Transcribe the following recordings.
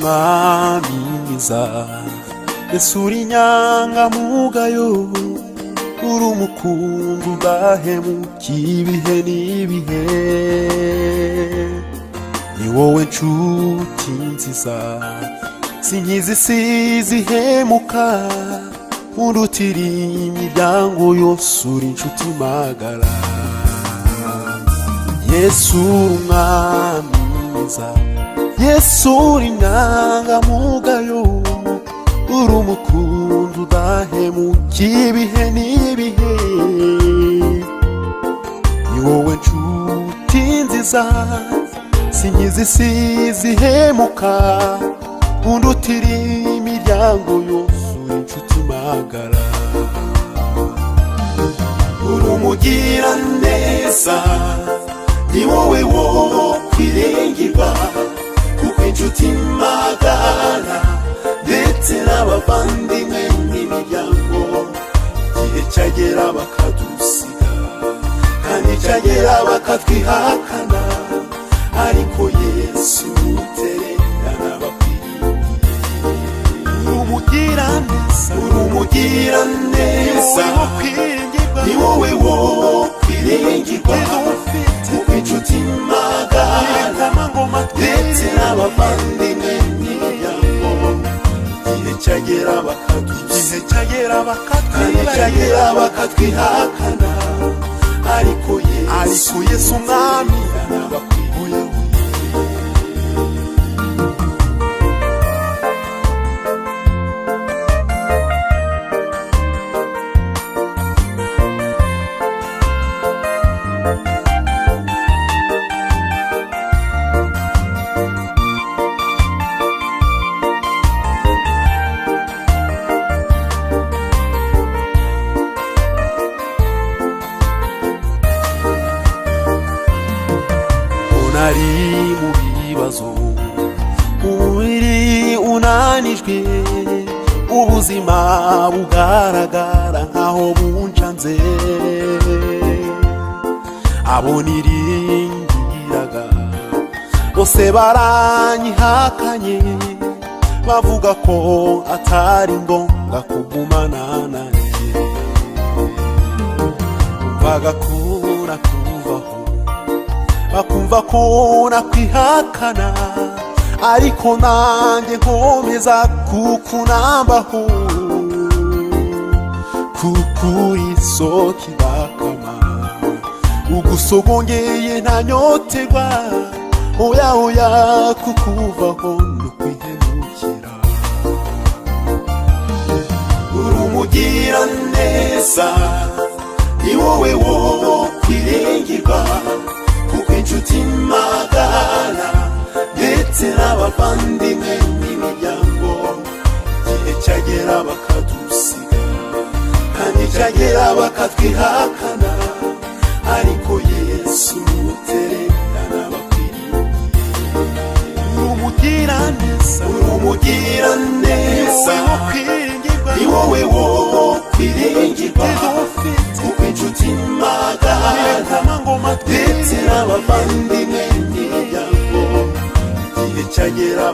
umwami mwiza, Yesu uri inyangamugayo, uri umukungu udahemukiye ibihe n'ibihe. Ni wowe nshuti nziza, sinkizi isi zihemuka, undutira imiryango yose, uri inshuti magara. Yesu uri umwami mwiza, Yesu uri inyangamugayo, uri umukunzi udahemukiye ibihe n'ibihe. Ni wowe nshuti nziza, sinkizi isi zihemuka, undutira imiryango yose, uri inshuti magara. Uri umugiraneza, ni wowe wo kwiringirwa, kuko inshuti magara ndetse n'abavandimwe n'imiryango, igihe cyagera bakadusiga kandi cyagera bakatwihakana, ariko Yesu utererana abakwiriye. Uri umugiraneza, uri umugiraneza, ni wowe wo kwiringirwa, kuko inshuti magara ndetse n'abavandimwe n'imiryango, igihe cyagera bakatwihakana, ariko Yesu umwami arabakwiye. Unari mu bibazo, umubiri unanijwe, ubuzima bugaragara nkaho buncanze. Abo niringiraga bose baranyihakanye, bavuga ko atari ngombwa kugumana nanjye. Umvaga ko nakuvaho, bakumva ko nakwihakana, ariko nanjye nkomeza kukunambaho, kuko uri isoko idakama, ugusogongeye ntanyoterwa, oya oya kukuvaho nukwihemukira. Uri umugiraneza, ni wowe wo kwiringirwa, kuko inshuti magara ndetse n'abavandimwe n'imiryango, igihe cyagera bakadusiga kandi cyagera bakatwihakana, ariko Yesu utererana abakwiriye. Uri umugiraneza, uri umugiraneza, ni wowe wo kwiringirwa, kuko inshuti magara ndetse n'abavandimwe n'imiryango, igihe cyagera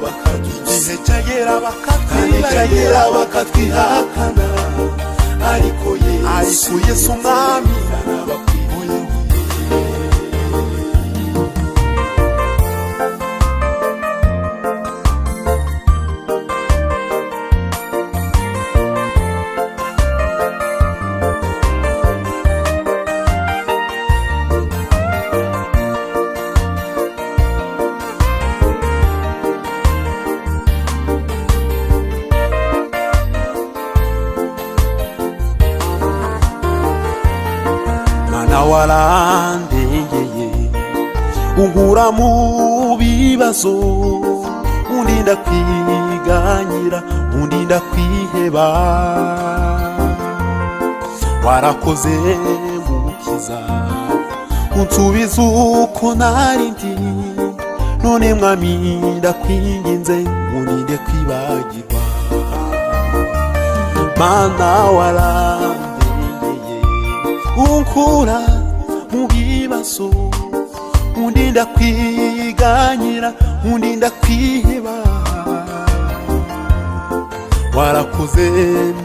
bakatwihakana, ariko Yesu umwami arabakwiye. Warandengeye, unkura mu bibazo, undinda kwiganyira, undinda kwiheba. Warakoze mukiza, unsubiza uko nari ndi, none mwami ndakwinginze, undinde kwibagirwa. Mana warandengeye, unkura mu bibazo, undinda kwiganyira, undinda kwiheba. warakoze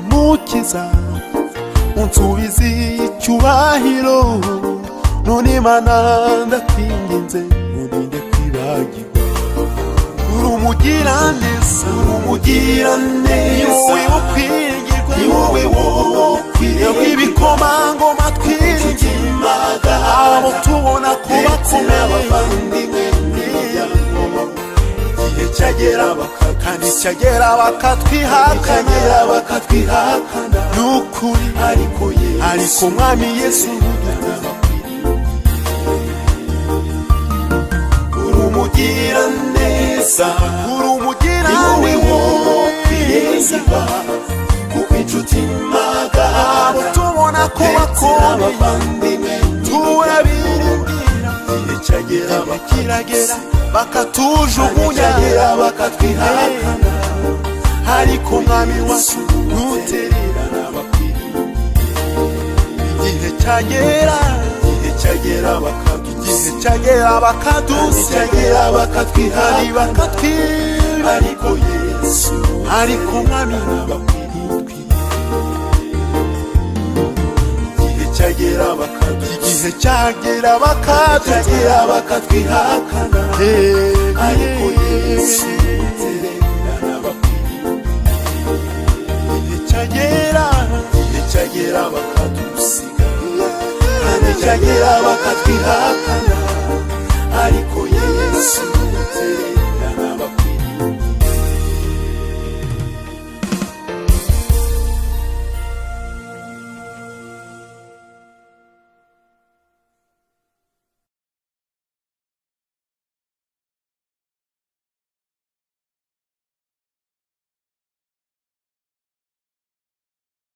mukiza unsubiza icyubahiro none Mana ndakwinginze urinde kwibagirwa uri umugiraneza ni wowe wo kwigirwa ni wowe wo kwigirwa ibikomangoma twiringira abo tubona ko bakomeye igihe cyagera kandi cyagera bakatwihakana n'ukuri ariko mwami Yesu uri umugiraneza ni wowe wo kwizerwa kuko inshuti magara abo tubona ko bakomeye turabiringira igihe cyagera kiragera bakatujugunya bakatwihakana ariko mwami wacu ntutererana bakwiriye igihe cyagera bakatwihakana ariko Yesu ariko mwami igihe cyagera bakatwihakana ariko Yesu tererana bakwiriye igihe cyagera bakadusiga kandi cyagera bakatwihakana ariko Yesu tererana